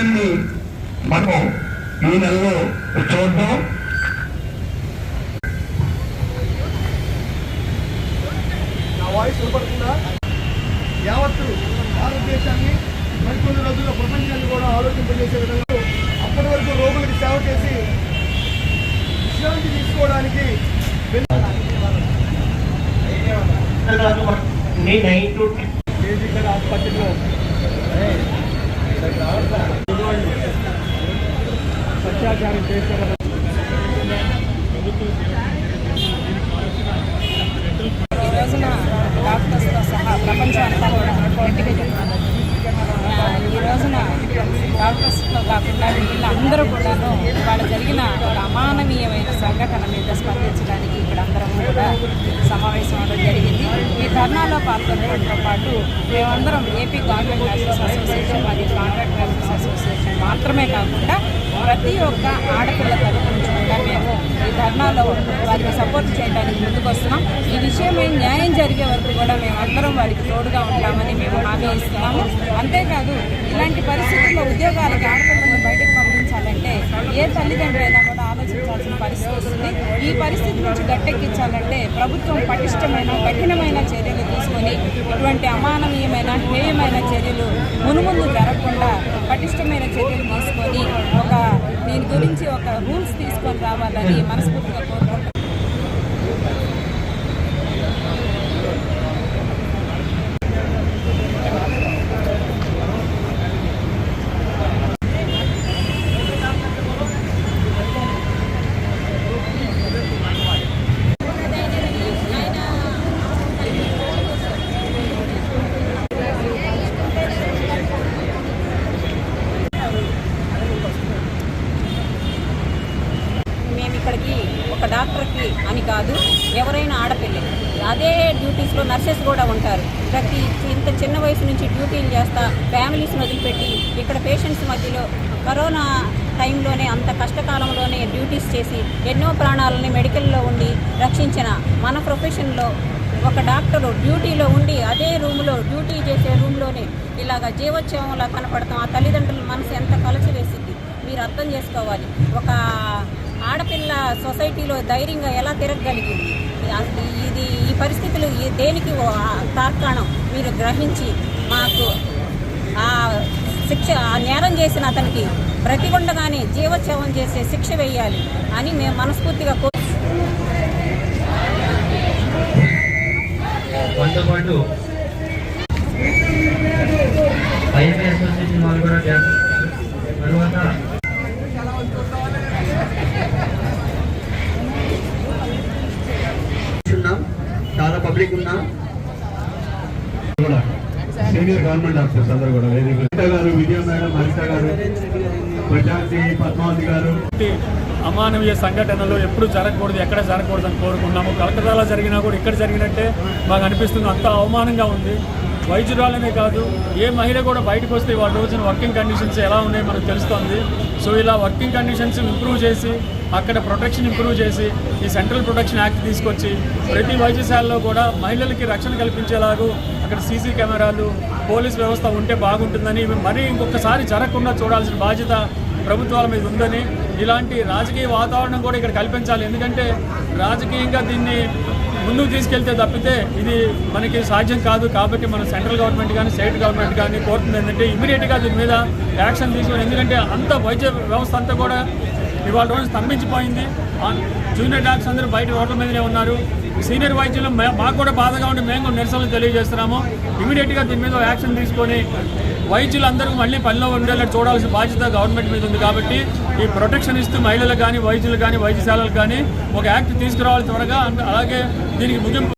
విజయాన్ని మనం ఈ నెలలో చూద్దాం. నా వాయిస్ వినపడుతుందా? యావత్తు భారతదేశాన్ని మరికొన్ని రోజుల్లో ప్రపంచాన్ని కూడా ఆలోచింపజేసే విధంగా అప్పటి వరకు రోగులకు సేవ చేసి విశ్రాంతి తీసుకోవడానికి ఆసుపత్రిలో అత్యాచారం చేశారు. ఈ రోజున డాక్టర్స్తో సహా ప్రపంచం అంతా కూడా ఇంటికి ఈ రోజున డాక్టర్స్తో కాకుండా వీళ్ళందరూ కూడాను వాళ్ళ జరిగిన ఒక అమానవీయమైన సంఘటన మీద స్పందించడానికి ఇక్కడ అందరం కూడా సమావేశం అవడం జరిగింది. ఈ ధర్నాలో పాల్గొనడంతో పాటు మేమందరం ఏపీ గవర్నమెంట్ నర్సెస్ అసోసియేషన్ మరియు కాంట్రాక్ట్ నర్సెస్ అసోసియేషన్ మాత్రమే కాకుండా ప్రతి ఒక్క ఆడపిల్ల తరపు నుంచి కూడా మేము ఈ ధర్నాలో వారికి సపోర్ట్ చేయడానికి ముందుకు వస్తున్నాం. ఈ విషయమై న్యాయం జరిగే వరకు కూడా మేమందరం వారికి తోడుగా ఉంటామని మేము హామీ ఇస్తున్నాము. అంతేకాదు ఇలాంటి పరిస్థితుల్లో ఉద్యోగాలకి ఆడపిల్లలను బయటకు పంపించాలంటే ఏ తల్లిదండ్రులైనా కూడా ఆలోచించాల్సిన పరిస్థితి వస్తుంది. ఈ పరిస్థితి నుంచి గట్టెక్కించాలంటే ప్రభుత్వం పటిష్టమైన కఠినమైన చర్యలు తీసుకొని ఇటువంటి అమానవీయమైన హేయమైన చర్యలు మునుముందు జరగకుండా పటిష్టమైన చర్యలు తీసుకొని దీని గురించి ఒక రూల్స్ తీసుకొని రావాలని మనస్ఫూర్తిగా కోరుకుంటున్నాను. ఇక్కడికి ఒక డాక్టర్కి అని కాదు, ఎవరైనా ఆడపిల్ల అదే డ్యూటీస్లో నర్సెస్ కూడా ఉంటారు. ప్రతి ఇంత చిన్న వయసు నుంచి డ్యూటీలు చేస్తా ఫ్యామిలీస్ని వదిలిపెట్టి ఇక్కడ పేషెంట్స్ మధ్యలో కరోనా టైంలోనే అంత కష్టకాలంలోనే డ్యూటీస్ చేసి ఎన్నో ప్రాణాలని మెడికల్లో ఉండి రక్షించిన మన ప్రొఫెషన్లో ఒక డాక్టరు డ్యూటీలో ఉండి అదే రూమ్లో డ్యూటీ చేసే రూమ్లోనే ఇలాగ జీవోత్సవంలా కనపడతాం. ఆ తల్లిదండ్రుల మనసు ఎంత కలచివేసింది మీరు అర్థం చేసుకోవాలి. ఒక ఆడపిల్ల సొసైటీలో ధైర్యంగా ఎలా తిరగగలిగింది? ఈ పరిస్థితులు దేనికి తార్కాణం మీరు గ్రహించి మాకు ఆ శిక్ష నేరం చేసిన అతనికి బ్రతికుండగానే జీవోత్సవం చేసే శిక్ష వేయాలి అని మేము మనస్ఫూర్తిగా చాలా పబ్లిక్ ఉన్నాం. సీనియర్ గవర్నమెంట్ ఆఫీసర్స్ అందరూ కూడా గారు, విజయ మేడం, హరిత గారు, ప్రజాంతి, పద్మావతి గారు. అమానవీయ సంఘటనలు ఎప్పుడు జరగకూడదు, ఎక్కడ జరగకూడదని కోరుకున్నాము. కలకత్తాలో జరిగినా కూడా ఇక్కడ జరిగినట్టే మాకు అనిపిస్తుంది. అంత అవమానంగా ఉంది. వైద్యురాలనే కాదు, ఏ మహిళ కూడా బయటకు వస్తే వాళ్ళ రోజున వర్కింగ్ కండిషన్స్ ఎలా ఉన్నాయో మనకు తెలుస్తుంది. సో ఇలా వర్కింగ్ కండిషన్స్ ఇంప్రూవ్ చేసి అక్కడ ప్రొటెక్షన్ ఇంప్రూవ్ చేసి ఈ సెంట్రల్ ప్రొటెక్షన్ యాక్ట్ తీసుకొచ్చి ప్రతి వైద్యశాలలో కూడా మహిళలకి రక్షణ కల్పించేలాగూ అక్కడ సీసీ కెమెరాలు, పోలీస్ వ్యవస్థ ఉంటే బాగుంటుందని, మరీ ఇంకొకసారి జరగకుండా చూడాల్సిన బాధ్యత ప్రభుత్వాల మీద ఉందని, ఇలాంటి రాజకీయ వాతావరణం కూడా ఇక్కడ కల్పించాలి. ఎందుకంటే రాజకీయంగా దీన్ని ముందుకు తీసుకెళ్తే తప్పితే ఇది మనకి సాధ్యం కాదు. కాబట్టి మన సెంట్రల్ గవర్నమెంట్ కానీ స్టేట్ గవర్నమెంట్ కానీ కోరుతుంది ఏంటంటే ఇమీడియట్గా దీని మీద యాక్షన్ తీసుకొని, ఎందుకంటే అంత వైద్య వ్యవస్థ అంతా కూడా ఇవాళ రోజు స్తంభించిపోయింది. జూనియర్ డాక్టర్స్ అందరూ బయట రోడ్ల మీదనే ఉన్నారు. సీనియర్ వైద్యులు మాకు కూడా బాధగా ఉండి మేము కూడా నిరసనలు తెలియజేస్తున్నాము. ఇమీడియట్గా దీని మీద యాక్షన్ తీసుకొని వైద్యులందరూ మళ్ళీ పనిలో ఉండేలా చూడాల్సిన బాధ్యత గవర్నమెంట్ మీద ఉంది. కాబట్టి ఈ ప్రొటెక్షన్ ఇస్తూ మహిళలకు కానీ వైద్యులు కానీ వైద్యశాలలకు కానీ ఒక యాక్ట్ తీసుకురావాలి త్వరగా. అలాగే దీనికి ముగింపు